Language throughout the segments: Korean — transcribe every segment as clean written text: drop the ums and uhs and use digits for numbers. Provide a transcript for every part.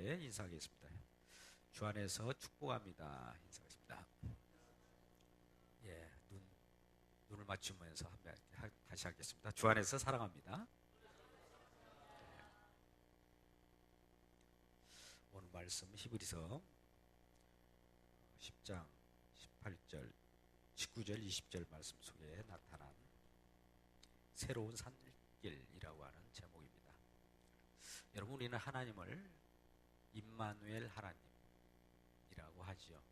함께 인사하겠습니다. 주 안에서 축복합니다. 인사하겠습니다. 예, 눈을 맞추면서 다시 하겠습니다. 주 안에서 사랑합니다. 오늘 말씀 히브리서 10장 18절, 19절, 20절 말씀 속에 나타난 새로운 산길이라고 하는 제목입니다. 여러분, 우리는 하나님을 임마누엘 하나님이라고 하지요.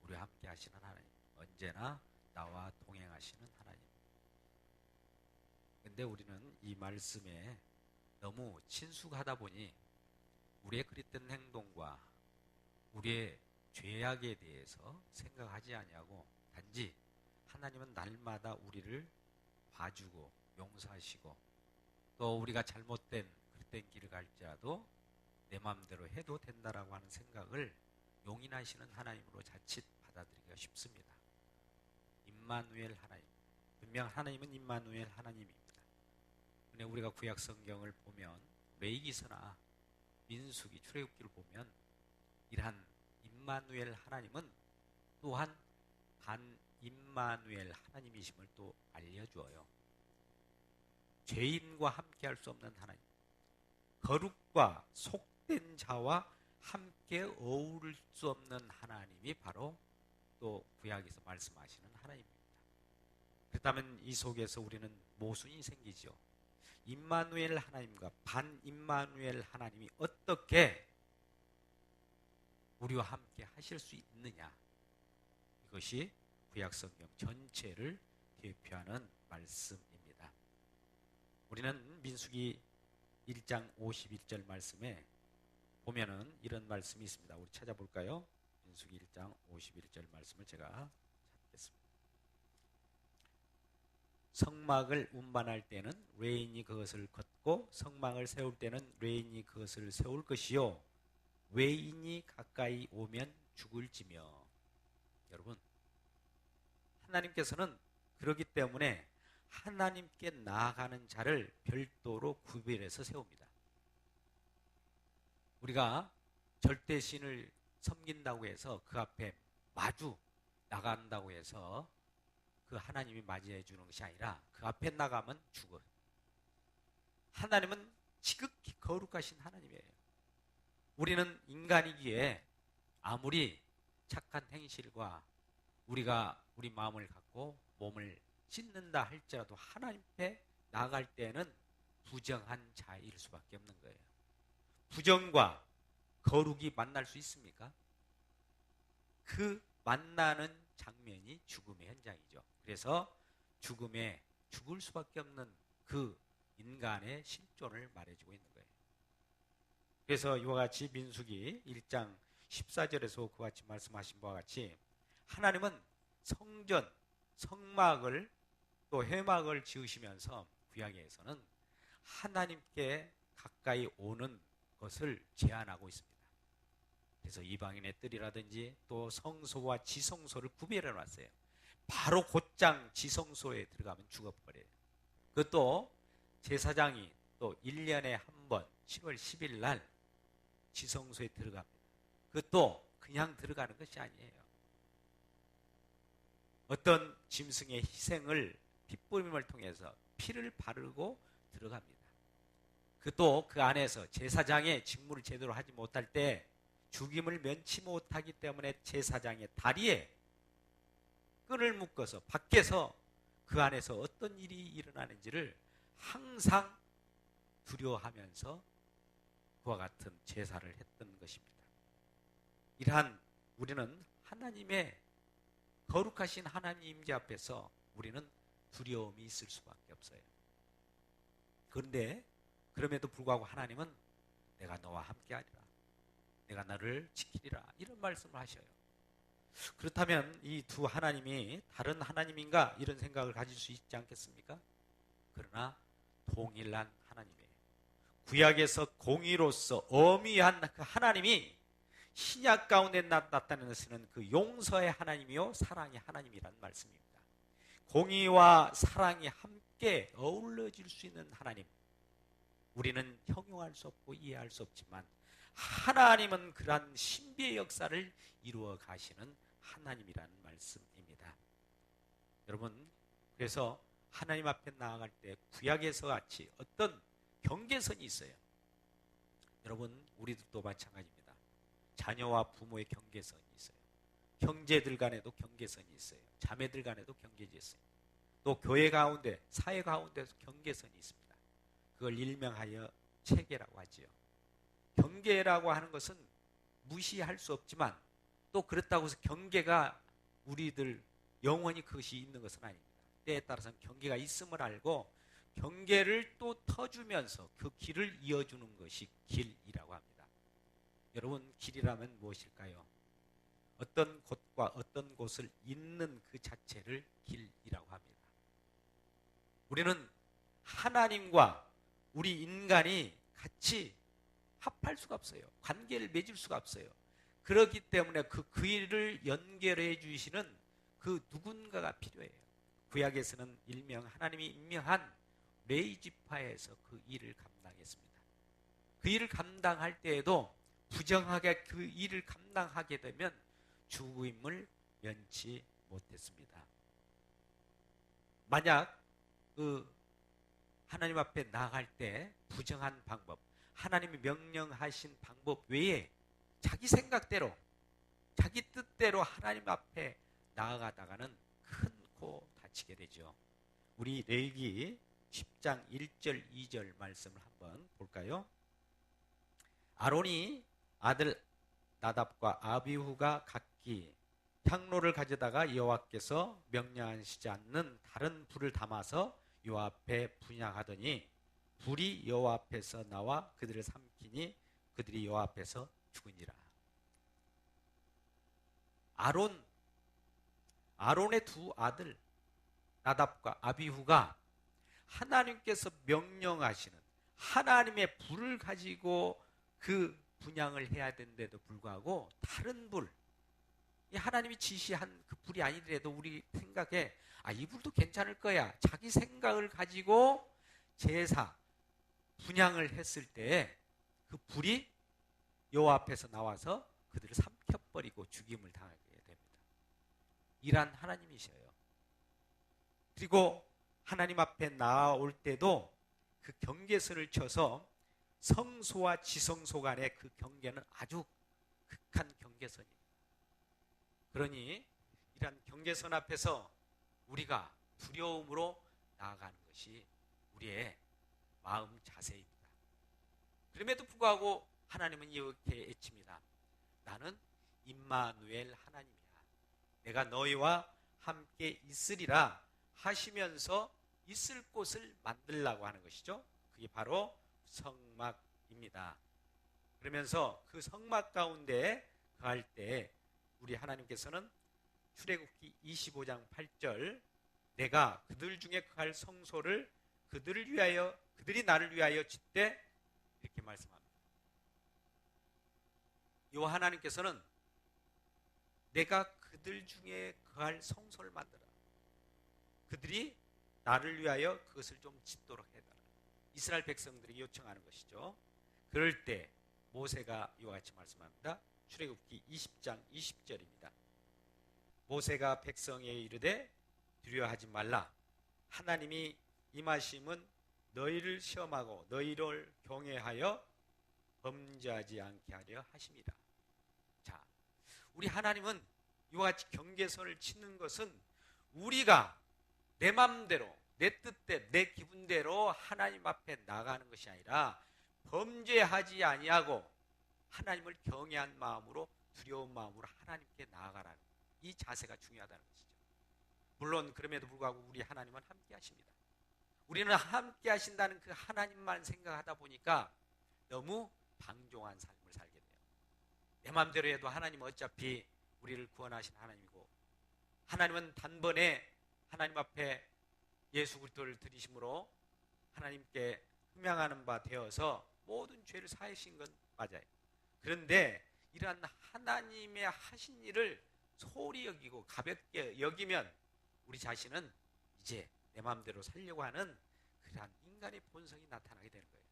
우리와 함께 하시는 하나님, 언제나 나와 동행하시는 하나님. 근데 우리는 이 말씀에 너무 친숙하다 보니 우리의 그릇된 행동과 우리의 죄악에 대해서 생각하지 아니하고 단지 하나님은 날마다 우리를 봐주고 용서하시고 또 우리가 잘못된 그릇된 길을 갈지라도 내 마음대로 해도 된다라고 하는 생각을 용인하시는 하나님으로 자칫 받아들이기가 쉽습니다. 임마누엘 하나님, 분명 하나님은 임마누엘 하나님입니다. 근데 우리가 구약 성경을 보면 레위기서나 민수기, 출애굽기를 보면 이러한 임마누엘 하나님은 또한 반임마누엘 하나님이심을 또 알려주어요. 죄인과 함께 할 수 없는 하나님, 거룩과 속된 자와 함께 어울릴 수 없는 하나님이 바로 또 구약에서 말씀하시는 하나님입니다. 그렇다면 이 속에서 우리는 모순이 생기죠. 임마누엘 하나님과 반임마누엘 하나님이 어떻게 우리와 함께 하실 수 있느냐, 이것이 구약 성경 전체를 대표하는 말씀입니다. 우리는 민수기 1장 51절 말씀에 보면은 이런 말씀이 있습니다. 우리 찾아볼까요? 민수기 1장 51절 말씀을 제가 찾겠습니다. 성막을 운반할 때는 레인이 그것을 걷고 성막을 세울 때는 레인이 그것을 세울 것이요 외인이 가까이 오면 죽을지며. 여러분, 하나님께서는 그렇기 때문에 하나님께 나아가는 자를 별도로 구별해서 세웁니다. 우리가 절대신을 섬긴다고 해서 그 앞에 마주 나간다고 해서 그 하나님이 맞이해 주는 것이 아니라 그 앞에 나가면 죽어요. 하나님은 지극히 거룩하신 하나님이에요. 우리는 인간이기에 아무리 착한 행실과 우리가 우리 마음을 갖고 몸을 씻는다 할지라도 하나님께 나아갈 때는 부정한 자일 수밖에 없는 거예요. 부정과 거룩이 만날 수 있습니까? 그 만나는 장면이 죽음의 현장이죠. 그래서 죽을 수밖에 없는 그 인간의 실존을 말해주고 있는 거예요. 그래서 이와 같이 민수기 1장 14절에서 그와 같이 말씀하신 바와 같이 하나님은 성전, 성막을 또 회막을 지으시면서 구약에서는 하나님께 가까이 오는 것을 제한하고 있습니다. 그래서 이방인의 뜰이라든지 또 성소와 지성소를 구별해 놨어요. 바로 곧장 지성소에 들어가면 죽어버려요. 그것도 제사장이 또 1년에 한 번 7월 10일 날 지성소에 들어갑니다. 그것도 그냥 들어가는 것이 아니에요. 어떤 짐승의 희생을 핏부림을 통해서 피를 바르고 들어갑니다. 그것도 그 안에서 제사장의 직무를 제대로 하지 못할 때 죽임을 면치 못하기 때문에 제사장의 다리에 끈을 묶어서 밖에서 그 안에서 어떤 일이 일어나는지를 항상 두려워하면서 그와 같은 제사를 했던 것입니다. 이러한 우리는 하나님의 거룩하신 하나님 임재 앞에서 우리는 두려움이 있을 수밖에 없어요. 그런데 그럼에도 불구하고 하나님은 내가 너와 함께하리라, 내가 너를 지키리라, 이런 말씀을 하셔요. 그렇다면 이 두 하나님이 다른 하나님인가 이런 생각을 가질 수 있지 않겠습니까? 그러나 동일한 하나님이에요. 구약에서 공의로서 어미한 그 하나님이 신약 가운데 나타내시는 그 용서의 하나님이요 사랑의 하나님이라는 말씀입니다. 공의와 사랑이 함께 어우러질 수 있는 하나님, 우리는 형용할 수 없고 이해할 수 없지만 하나님은 그러한 신비의 역사를 이루어 가시는 하나님이라는 말씀입니다. 여러분, 그래서 하나님 앞에 나아갈 때 구약에서 같이 어떤 경계선이 있어요. 여러분, 우리들도 마찬가지입니다. 자녀와 부모의 경계선이 있어요. 형제들 간에도 경계선이 있어요. 자매들 간에도 경계선이 있어요. 또 교회 가운데, 사회 가운데서 경계선이 있습니다. 그걸 일명하여 체계라고 하지요. 경계라고 하는 것은 무시할 수 없지만 또 그렇다고 해서 경계가 우리들 영원히 그것이 있는 것은 아닙니다. 때에 따라서는 경계가 있음을 알고 경계를 또 터주면서 그 길을 이어주는 것이 길이라고 합니다. 여러분, 길이라면 무엇일까요? 어떤 곳과 어떤 곳을 잇는 그 자체를 길이라고 합니다. 우리는 하나님과 우리 인간이 같이 합할 수가 없어요. 관계를 맺을 수가 없어요. 그렇기 때문에 그 길을 연결해 주시는 그 누군가가 필요해요. 구약에서는 일명 하나님이 임명한 레위지파에서 그 일을 감당했습니다. 그 일을 감당할 때에도 부정하게 그 일을 감당하게 되면 죽음을 면치 못했습니다. 만약 그 하나님 앞에 나아갈 때 부정한 방법, 하나님이 명령하신 방법 외에 자기 생각대로, 자기 뜻대로 하나님 앞에 나아가다가는 큰코 다치게 되죠. 우리 레위기 10장 1절 2절 말씀을 한번 볼까요? 아론이 아들 나답과 아비후가 각기 향로를 가져다가 여호와께서 명령하시지 않는 다른 불을 담아서 여호와 앞에 분향하더니 불이 여호와 앞에서 나와 그들을 삼키니 그들이 여호와 앞에서 죽으니라. 아론의 두 아들 나답과 아비후가 하나님께서 명령하시는 하나님의 불을 가지고 그 분향을 해야 되는데도 불구하고 다른 불, 하나님이 지시한 그 불이 아니더라도 우리 생각에 이 불도 괜찮을 거야, 자기 생각을 가지고 제사 분향을 했을 때 그 불이 여호와 앞에서 나와서 그들을 삼켜버리고 죽임을 당하게 됩니다. 이란 하나님이셔요. 그리고 하나님 앞에 나올 때도 그 경계선을 쳐서 성소와 지성소 간의 그 경계는 아주 극한 경계선입니다. 그러니 이런 경계선 앞에서 우리가 두려움으로 나아가는 것이 우리의 마음 자세입니다. 그럼에도 불구하고 하나님은 이렇게 외칩니다. 나는 임마누엘 하나님이야. 내가 너희와 함께 있으리라 하시면서 있을 곳을 만들라고 하는 것이죠. 그게 바로 성막입니다. 그러면서 그 성막 가운데 갈 때 우리 하나님께서는 출애굽기 25장 8절 내가 그들 중에 거할 성소를 그들이 나를 위하여 짓되 이렇게 말씀합니다. 이 하나님께서는 내가 그들 중에 거할 성소를 만들어 그들이 나를 위하여 그것을 좀 짓도록 해달라. 이스라엘 백성들이 요청하는 것이죠. 그럴 때 모세가 이와 같이 말씀합니다. 출애굽기 20장 20절입니다. 모세가 백성에 이르되 두려워하지 말라. 하나님이 임하심은 너희를 시험하고 너희를 경외하여 범죄하지 않게 하려 하심이라. 자, 우리 하나님은 이와 같이 경계선을 치는 것은 우리가 내 마음대로, 내 뜻대로, 내 기분대로 하나님 앞에 나가는 것이 아니라 범죄하지 아니하고 하나님을 경외한 마음으로 두려운 마음으로 하나님께 나아가라는 이 자세가 중요하다는 것이죠. 물론 그럼에도 불구하고 우리 하나님은 함께 하십니다. 우리는 함께 하신다는 그 하나님만 생각하다 보니까 너무 방종한 삶을 살게 돼요. 내 마음대로 해도 하나님은 어차피 우리를 구원하신 하나님이고 하나님은 단번에 하나님 앞에 예수 그리스도를 들이심으로 하나님께 흠양하는 바 되어서 모든 죄를 사하신 건 맞아요. 그런데 이러한 하나님의 하신 일을 소홀히 여기고 가볍게 여기면 우리 자신은 이제 내 마음대로 살려고 하는 그러한 인간의 본성이 나타나게 되는 거예요.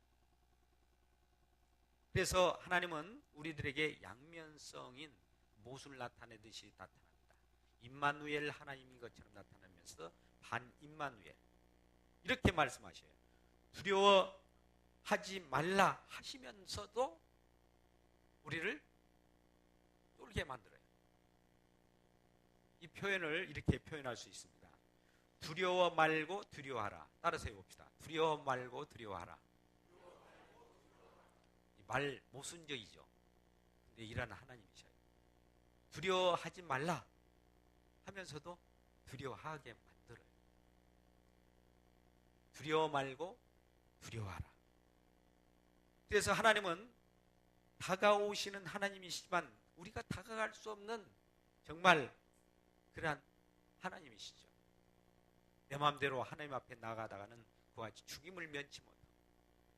그래서 하나님은 우리들에게 양면성인 모순을 나타내듯이 나타납니다. 임마누엘 하나님인 것처럼 나타나면서 반임마누엘 이렇게 말씀하셔요. 두려워하지 말라 하시면서도 우리를 쫄게 만들어요. 이 표현을 이렇게 표현할 수 있습니다. 두려워 말고 두려워하라. 따라서 해봅시다. 두려워 말고 두려워하라. 말 모순적이죠. 근데 이런 하나님이셔요. 두려워하지 말라 하면서도 두려워하게 만들어요. 두려워 말고 두려워하라. 그래서 하나님은 다가오시는 하나님이시지만 우리가 다가갈 수 없는 정말 그러한 하나님이시죠. 내 마음대로 하나님 앞에 나가다가는 그와 같이 죽임을 면치 못하고,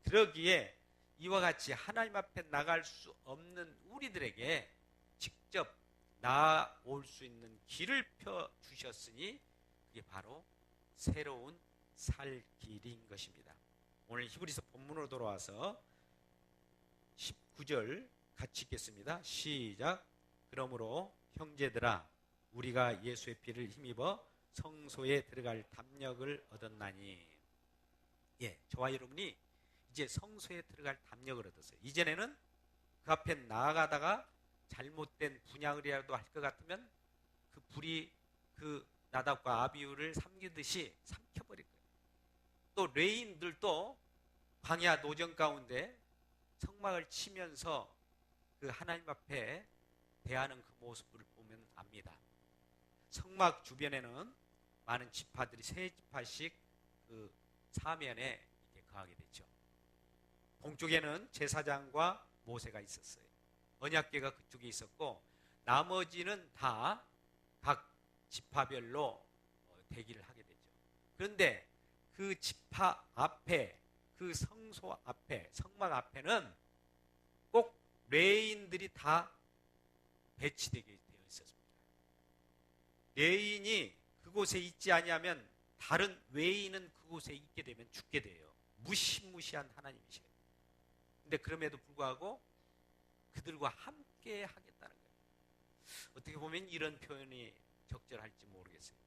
그러기에 이와 같이 하나님 앞에 나갈 수 없는 우리들에게 직접 나아올 수 있는 길을 펴주셨으니 그게 바로 새로운 살 길인 것입니다. 오늘 히브리서 본문으로 돌아와서 19절 같이 읽겠습니다. 시작. 그러므로 형제들아 우리가 예수의 피를 힘입어 성소에 들어갈 담력을 얻었나니. 저와 여러분이 이제 성소에 들어갈 담력을 얻었어요. 이전에는 그 앞에 나아가다가 잘못된 분향이라도 할 것 같으면 그 불이 그 나답과 아비후를 삼키듯이 삼켜버릴 거예요. 또 레인들도 광야 노정 가운데 성막을 치면서 그 하나님 앞에 대하는 그 모습을 보면 압니다. 성막 주변에는 많은 지파들이 세 지파씩 그 사면에 이렇게 거하게 됐죠. 동쪽에는 제사장과 모세가 있었어요. 언약궤가 그쪽에 있었고 나머지는 다 각 지파별로 대기를 하게 되죠. 그런데 그 지파 앞에, 그 성소 앞에, 성막 앞에는 꼭 레인들이 다 배치되게 되어 있었습니다. 레인이 그곳에 있지 아니하면 다른 외인은 그곳에 있게 되면 죽게 돼요. 무시무시한 하나님이셔요. 근데 그럼에도 불구하고 그들과 함께 하겠다는 거예요. 어떻게 보면 이런 표현이 적절할지 모르겠어요.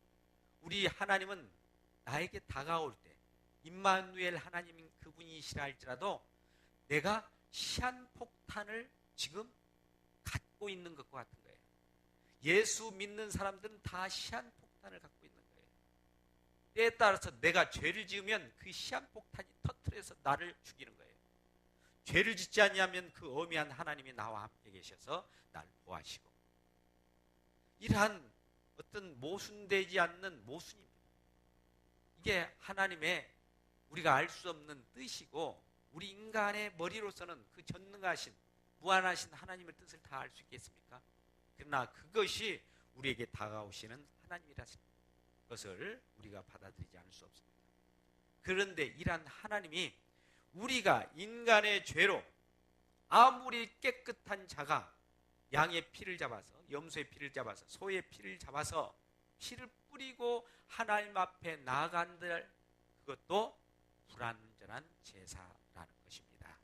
우리 하나님은 나에게 다가올 때 임마누엘 하나님인 그분이시라 할지라도 내가 시한폭탄을 지금 갖고 있는 것과 같은 거예요. 예수 믿는 사람들은 다 시한폭탄을 갖고 있는 거예요. 때에 따라서 내가 죄를 지으면 그 시한폭탄이 터뜨려서 나를 죽이는 거예요. 죄를 짓지 아니하면 그 어미한 하나님이 나와 함께 계셔서 나를 보호하시고, 이러한 어떤 모순되지 않는 모순입니다. 이게 하나님의 우리가 알 수 없는 뜻이고 우리 인간의 머리로서는 그 전능하신 무한하신 하나님의 뜻을 다 알 수 있겠습니까? 그러나 그것이 우리에게 다가오시는 하나님이라는 것을 우리가 받아들이지 않을 수 없습니다. 그런데 이러한 하나님이 우리가 인간의 죄로 아무리 깨끗한 자가 양의 피를 잡아서, 염소의 피를 잡아서, 소의 피를 잡아서 피를 뿌리고 하나님 앞에 나아간들, 그것도 불완전한 제사라는 것입니다.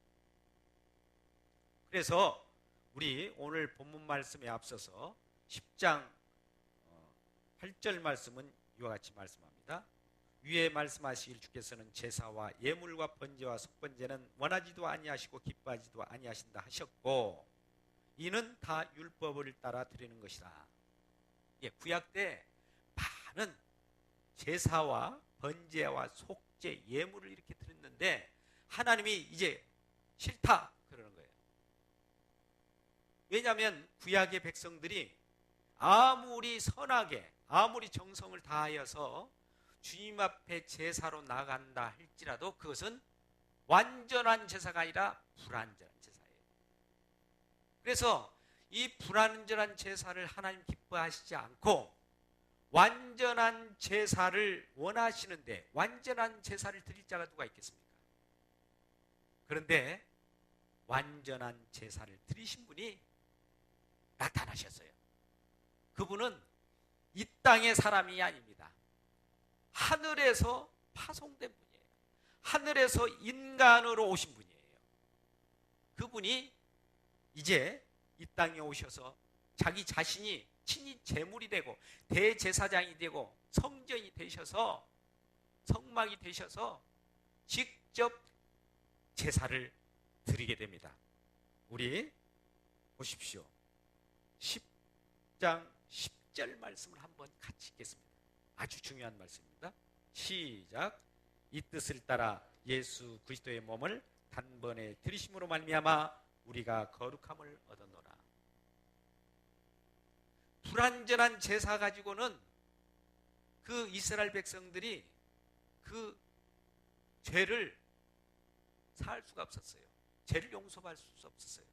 그래서 우리 오늘 본문 말씀에 앞서서 10장 8절 말씀은 이와 같이 말씀합니다. 위에 말씀하시길 주께서는 제사와 예물과 번제와 속번제는 원하지도 아니하시고 기뻐하지도 아니하신다 하셨고 이는 다 율법을 따라 드리는 것이다. 구약 때 많은 제사와 번제와 속죄, 예물을 이렇게 드렸는데 하나님이 이제 싫다 그러는 거예요. 왜냐하면 구약의 백성들이 아무리 선하게, 아무리 정성을 다하여서 주님 앞에 제사로 나간다 할지라도 그것은 완전한 제사가 아니라 불완전한 제사예요. 그래서 이 불완전한 제사를 하나님 기뻐하시지 않고 완전한 제사를 원하시는데, 완전한 제사를 드릴 자가 누가 있겠습니까? 그런데 완전한 제사를 드리신 분이 나타나셨어요. 그분은 이 땅의 사람이 아닙니다. 하늘에서 파송된 분이에요. 하늘에서 인간으로 오신 분이에요. 그분이 이제 이 땅에 오셔서 자기 자신이 친히 제물이 되고 대제사장이 되고 성전이 되셔서 성막이 되셔서 직접 제사를 드리게 됩니다. 우리 보십시오. 10장 10절 말씀을 한번 같이 읽겠습니다. 아주 중요한 말씀입니다. 시작. 이 뜻을 따라 예수 그리스도의 몸을 단번에 들이심으로 말미암아 우리가 거룩함을 얻었노라. 불완전한 제사 가지고는 그 이스라엘 백성들이 그 죄를 사할 수가 없었어요. 죄를 용서할 수 없었어요.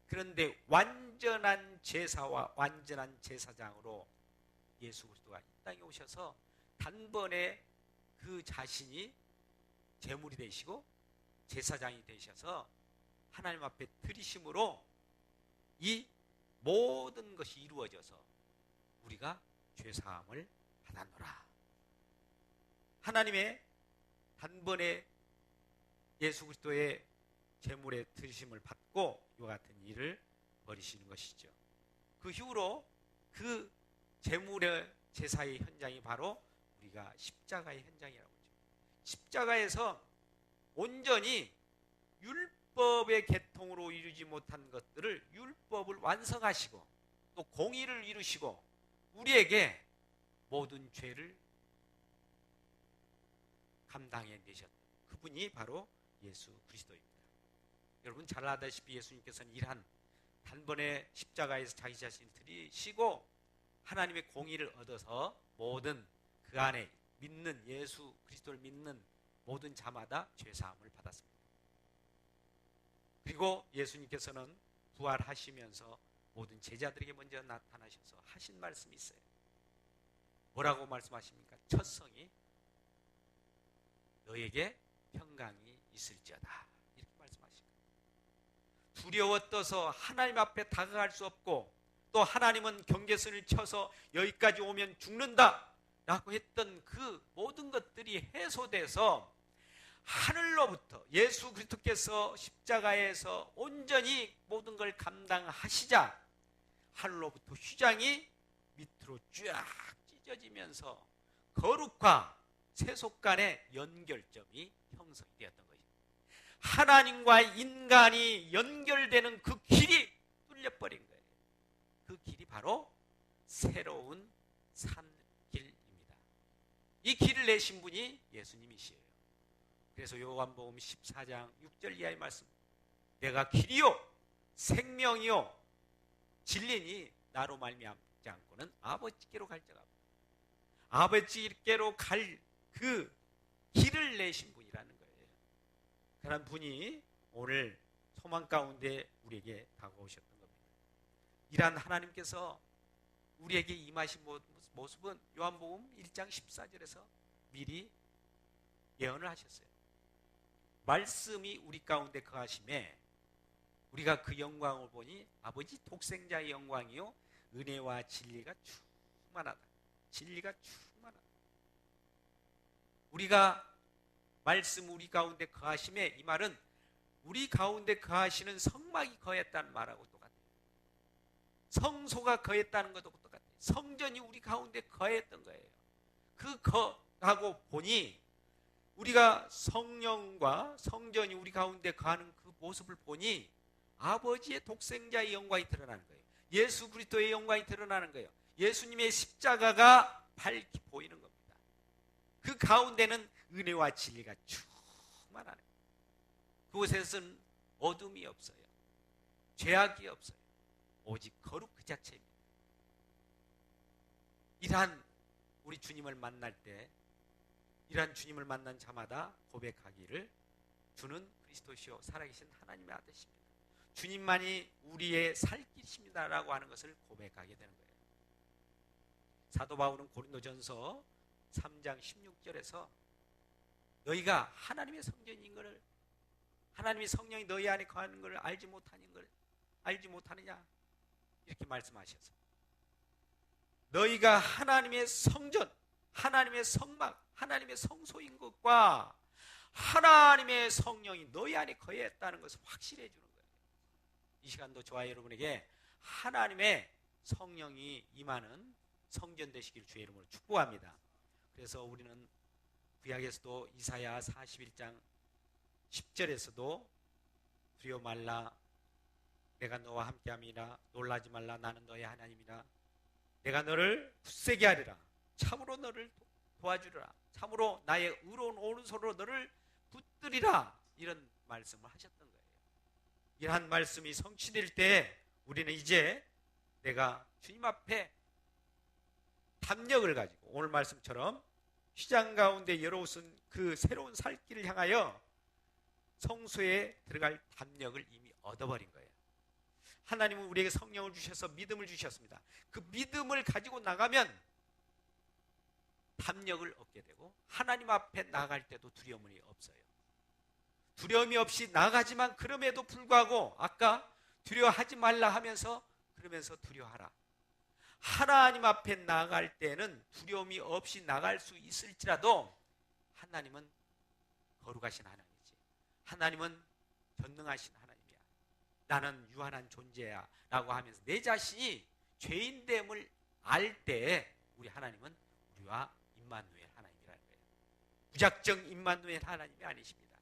그런데 완전한 제사와 완전한 제사장으로 예수 그리스도가 이 땅에 오셔서 단번에 그 자신이 제물이 되시고 제사장이 되셔서 하나님 앞에 드리심으로 이 모든 것이 이루어져서 우리가 죄사함을 받았노라. 하나님의 단번에 예수 그리스도의 제물의 드리심을 받고 이와 같은 일을 벌이시는 것이죠. 그 이후로 그 제물의 제사의 현장이 바로 우리가 십자가의 현장이라고 하죠. 십자가에서 온전히 율법의 계통으로 이루지 못한 것들을 율법을 완성하시고 또 공의를 이루시고 우리에게 모든 죄를 감당해 내셨던 그분이 바로 예수 그리스도입니다. 여러분 잘 아다시피 예수님께서는 이러한 단번에 십자가에서 자기 자신을 드리시고 하나님의 공의를 얻어서 모든 그 안에 믿는 예수 그리스도를 믿는 모든 자마다 죄사함을 받았습니다. 그리고 예수님께서는 부활하시면서 모든 제자들에게 먼저 나타나셔서 하신 말씀이 있어요. 뭐라고 말씀하십니까? 첫 성이 너에게 평강이 있을지어다. 이렇게 말씀하십니다. 두려워 떠서 하나님 앞에 다가갈 수 없고 또 하나님은 경계선을 쳐서 여기까지 오면 죽는다 라고 했던 그 모든 것들이 해소돼서 하늘로부터 예수 그리스도께서 십자가에서 온전히 모든 걸 감당하시자 하늘로부터 휘장이 밑으로 쫙 찢어지면서 거룩과 세속 간의 연결점이 형성이 되었던 것입니다. 하나님과 인간이 연결되는 그 길이 뚫려버린 거예요. 그 길이 바로 새로운 산길입니다. 이 길을 내신 분이 예수님이시에요. 그래서 요한복음 14장 6절 이하의 말씀, 내가 길이요 생명이요 진리니 나로 말미암지 않고는 아버지께로 갈 자가 없다. 아버지께로 갈 그 길을 내신 분이라는 거예요. 그런 분이 오늘 소망 가운데 우리에게 다가오셨던 겁니다. 이러한 하나님께서 우리에게 임하신 모습은 요한복음 1장 14절에서 미리 예언을 하셨어요. 말씀이 우리 가운데 거하심에 우리가 그 영광을 보니 아버지 독생자의 영광이요 은혜와 진리가 충만하다. 진리가 충만하다. 우리가 말씀 우리 가운데 거하심에 이 말은 우리 가운데 거하시는 성막이 거했다는 말하고 똑같아요. 성소가 거했다는 것도 똑같아요. 성전이 우리 가운데 거했던 거예요. 그 거하고 보니 우리가 성령과 성전이 우리 가운데 거하는 그 모습을 보니 아버지의 독생자의 영광이 드러나는 거예요. 예수 그리스도의 영광이 드러나는 거예요. 예수님의 십자가가 밝히 보이는 겁니다. 그 가운데는 은혜와 진리가 충만하네. 그곳에서는 어둠이 없어요. 죄악이 없어요. 오직 거룩 그 자체입니다. 이러한 우리 주님을 만날 때 이러한 주님을 만난 자마다 고백하기를 주는 그리스도시요 살아계신 하나님의 아들이십니다. 주님만이 우리의 살 길이십니다라고 하는 것을 고백하게 되는 거예요. 사도 바울은 고린도전서 3장 16절에서 너희가 하나님의 성전인 것을 하나님의 성령이 너희 안에 거하는 것을 알지 못하느냐 이렇게 말씀하셔서 너희가 하나님의 성전, 하나님의 성막, 하나님의 성소인 것과 하나님의 성령이 너희 안에 거했다는 것을 확실해 주는 거예요. 이 시간도 저와 여러분에게 하나님의 성령이 임하는 성전 되시길 주의 이름으로 축복합니다. 그래서 우리는 구약에서도 이사야 41장 10절에서도 두려워 말라 내가 너와 함께함이라 놀라지 말라 나는 너의 하나님이라 내가 너를 굳세게 하리라 참으로 너를 도와주리라 참으로 나의 의로운 오른손으로 너를 붙들이라 이런 말씀을 하셨던 거예요. 이러한 말씀이 성취될 때 우리는 이제 내가 주님 앞에 담력을 가지고 오늘 말씀처럼 휘장 가운데 열어오신 그 새로운 살 길을 향하여 성소에 들어갈 담력을 이미 얻어버린 거예요. 하나님은 우리에게 성령을 주셔서 믿음을 주셨습니다. 그 믿음을 가지고 나가면 담력을 얻게 되고 하나님 앞에 나갈 때도 두려움이 없어요. 두려움이 없이 나가지만 그럼에도 불구하고 아까 두려워하지 말라 하면서 그러면서 두려워하라. 하나님 앞에 나갈 때는 두려움이 없이 나갈 수 있을지라도 하나님은 거룩하신 하나님이지. 하나님은 전능하신 하나님이야. 나는 유한한 존재야 라고 하면서 내 자신이 죄인됨을 알 때 우리 하나님은 우리와 임마누엘 하나님이라는 거예요. 무작정 임마누엘 하나님이 아니십니다.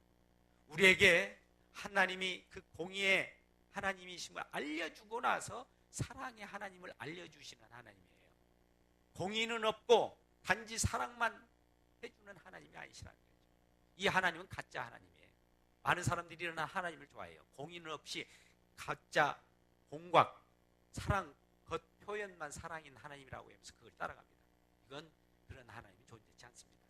우리에게 하나님이 그 공의의 하나님이심을 알려주고 나서 사랑의 하나님을 알려주시는 하나님이에요. 공의는 없고 단지 사랑만 해주는 하나님이 아니시라는 거죠. 이 하나님은 가짜 하나님이에요. 많은 사람들이 이런 하나님을 좋아해요. 공의는 없이 가짜 공곽 사랑 겉 표현만 사랑인 하나님이라고 하면서 그걸 따라갑니다. 이건 그런 하나님이 존재하지 않습니다.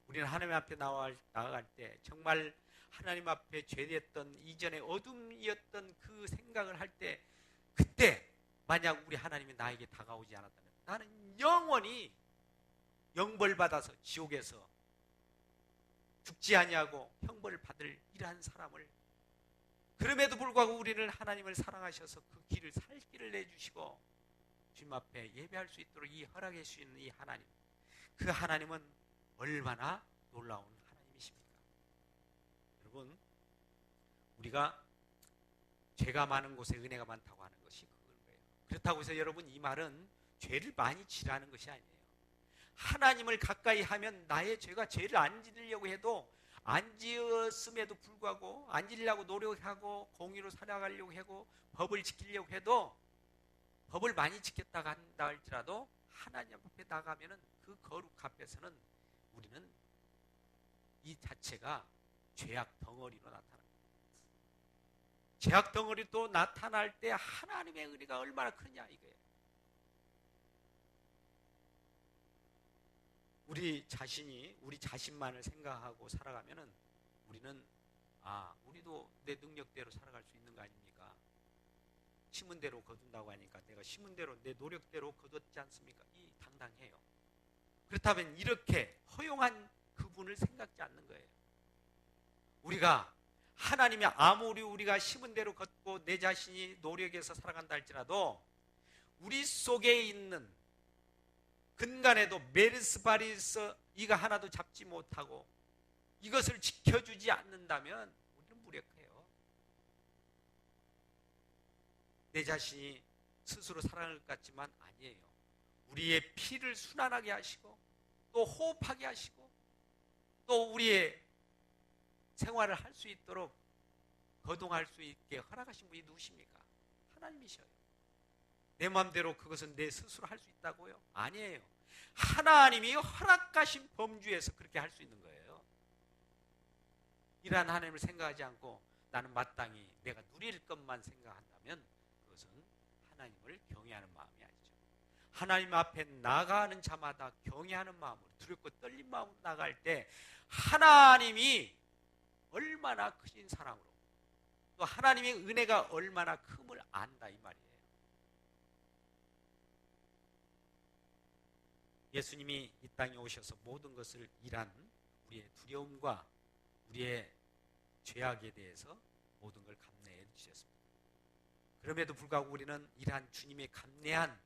우리는 하나님 앞에 나아갈 때 정말 하나님 앞에 죄됐던 이전에 어둠이었던 그 생각을 할 때 그때 만약 우리 하나님이 나에게 다가오지 않았다면 나는 영원히 영벌받아서 지옥에서 죽지 아니하고 형벌을 받을 이러한 사람을 그럼에도 불구하고 우리는 하나님을 사랑하셔서 그 길을 살 길을 내주시고 주님 앞에 예배할 수 있도록 이 허락해 주시는 이 하나님 그 하나님은 얼마나 놀라운 하나님이십니까? 여러분 우리가 죄가 많은 곳에 은혜가 많다고 하는 것이 그거예요. 그렇다고 해서 여러분 이 말은 죄를 많이 지라는 것이 아니에요. 하나님을 가까이 하면 나의 죄를 안 지으려고 해도 안 지었음에도 불구하고 안 지으려고 노력하고 공의로 살아가려고 하고 법을 지키려고 해도 법을 많이 지켰다가 한다 할지라도 하나님 앞에 나가면은 그 거룩 앞에서는 우리는 이 자체가 죄악 덩어리로 나타납니다. 죄악 덩어리도 나타날 때 하나님의 은혜가 얼마나 크냐 이거예요. 우리 자신만을 생각하고 살아가면은 우리는 우리도 내 능력대로 살아갈 수 있는 거 아닙니까? 심은 대로 거둔다고 하니까 내가 심은 대로 내 노력대로 거뒀지 않습니까? 이 당당해요. 그렇다면 이렇게 허용한 그분을 생각지 않는 거예요. 우리가 하나님이 아무리 우리가 심은 대로 걷고 내 자신이 노력해서 살아간다 할지라도 우리 속에 있는 근간에도 메르스바리스 이가 하나도 잡지 못하고 이것을 지켜주지 않는다면 우리는 무력해요. 내 자신이 스스로 살아갈 것 같지만 아니에요. 우리의 피를 순환하게 하시고 또 호흡하게 하시고 또 우리의 생활을 할 수 있도록 거동할 수 있게 허락하신 분이 누구십니까? 하나님이셔요. 내 마음대로 그것은 내 스스로 할 수 있다고요? 아니에요. 하나님이 허락하신 범주에서 그렇게 할 수 있는 거예요. 이러한 하나님을 생각하지 않고 나는 마땅히 내가 누릴 것만 생각한다면 그것은 하나님을 경외하는 마음이 아니죠. 하나님 앞에 나가는 자마다 경외하는 마음으로 두렵고 떨린 마음으로 나갈 때 하나님이 얼마나 크신 사랑으로 또 하나님의 은혜가 얼마나 큼을 안다 이 말이에요. 예수님이 이 땅에 오셔서 모든 것을 일한 우리의 두려움과 우리의 죄악에 대해서 모든 걸 감내해 주셨습니다. 그럼에도 불구하고 우리는 이러한 주님의 감내한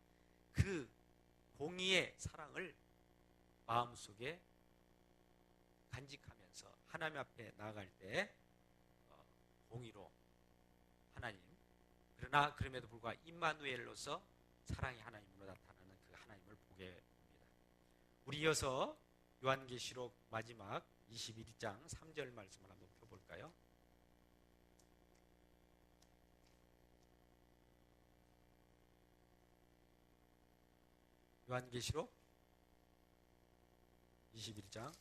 그 공의의 사랑을 마음속에 간직하면서 하나님 앞에 나아갈 때 공의로 하나님 그러나 그럼에도 불구하고 임마누엘로서 사랑의 하나님으로 나타나는 그 하나님을 보게 됩니다. 우리 이어서 요한계시록 마지막 21장 3절 말씀을 한번 펴볼까요? 요한계시록 21장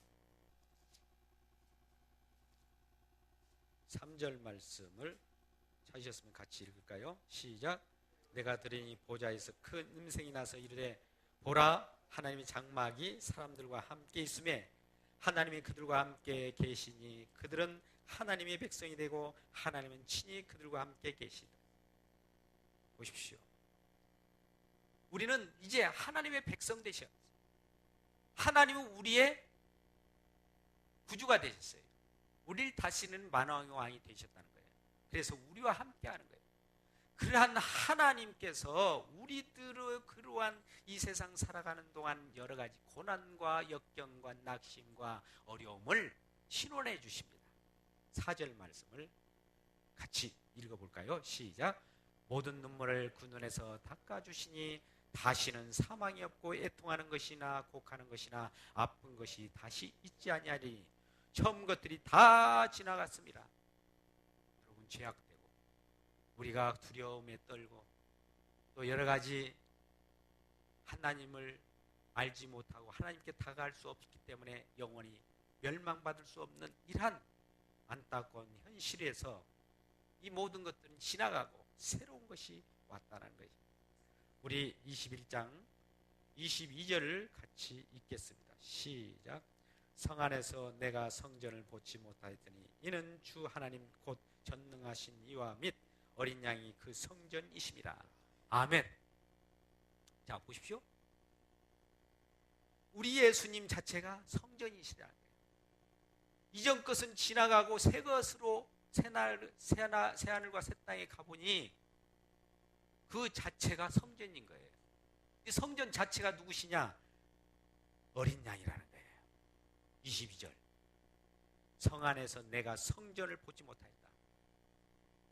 3절 말씀을 찾으셨으면 같이 읽을까요? 시작. 내가 들으니 보좌에서 큰 음성이 나서 이르되 보라, 하나님의 장막이 사람들과 함께 있음에 하나님이 그들과 함께 계시니 그들은 하나님의 백성이 되고 하나님은 친히 그들과 함께 계시다. 보십시오. 우리는 이제 하나님의 백성 되셨어요. 하나님은 우리의 구주가 되셨어요. 우리를 다스리는 만왕의 왕이 되셨다는 거예요. 그래서 우리와 함께 하는 거예요. 그러한 하나님께서 우리들의 그러한 이 세상 살아가는 동안 여러 가지 고난과 역경과 낙심과 어려움을 신원해 주십니다. 4절 말씀을 같이 읽어볼까요? 시작. 모든 눈물을 그 눈에서 닦아주시니 다시는 사망이 없고 애통하는 것이나 곡하는 것이나 아픈 것이 다시 있지 아니하리니 처음 것들이 다 지나갔습니다. 여러분, 죄악되고 우리가 두려움에 떨고 또 여러 가지 하나님을 알지 못하고 하나님께 다가갈 수 없기 때문에 영원히 멸망받을 수 없는 이러한 안타까운 현실에서 이 모든 것들은 지나가고 새로운 것이 왔다는 거죠. 우리 21장 22절을 같이 읽겠습니다. 시작. 성 안에서 내가 성전을 보지 못하였더니 이는 주 하나님 곧 전능하신 이와 및 어린 양이 그 성전이심이라. 아멘. 자, 보십시오. 우리 예수님 자체가 성전이시라는 거예요. 이전 것은 지나가고 새 것으로 새하늘과 새 땅에 가보니 그 자체가 성전인 거예요. 이 성전 자체가 누구시냐? 어린 양이라는 거예요. 22절. 성 안에서 내가 성전을 보지 못하였다.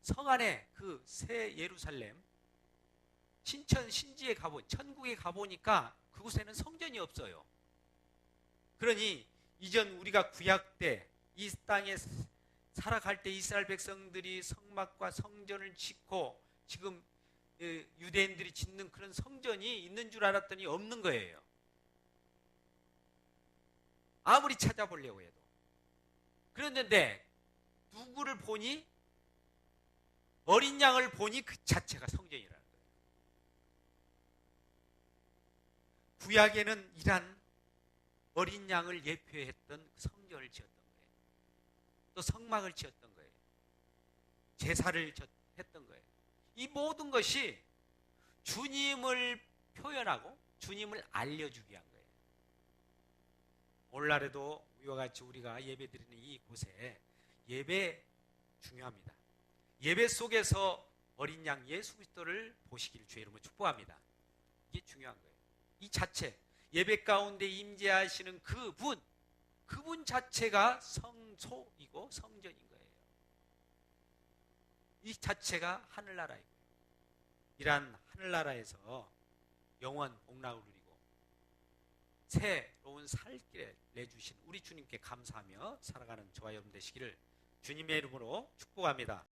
성 안에 그 새 예루살렘 신천 신지에 천국에 가보니까 그곳에는 성전이 없어요. 그러니 이전 우리가 구약 때 이 땅에 살아갈 때 이스라엘 백성들이 성막과 성전을 짓고 지금 유대인들이 짓는 그런 성전이 있는 줄 알았더니 없는 거예요. 아무리 찾아보려고 해도. 그랬는데 누구를 보니? 어린 양을 보니 그 자체가 성전이라는 거예요. 구약에는 이란 어린 양을 예표했던 성전을 지었던 거예요. 또 성막을 지었던 거예요. 제사를 했던 거예요. 이 모든 것이 주님을 표현하고 주님을 알려주기 위한 거예요. 오늘날에도 이와 같이 우리가 예배드리는 이곳에 예배 중요합니다. 예배 속에서 어린 양 예수 그리스도를 보시기를 주의 이름으로 축복합니다. 이게 중요한 거예요. 이 자체, 예배 가운데 임재하시는 그분 자체가 성소이고 성전인 거예요. 이 자체가 하늘나라이고 이러한 하늘나라에서 영원 복락을 누리고 새로운 살길에 내주신 우리 주님께 감사하며 살아가는 저와 여러분 되시기를 주님의 이름으로 축복합니다.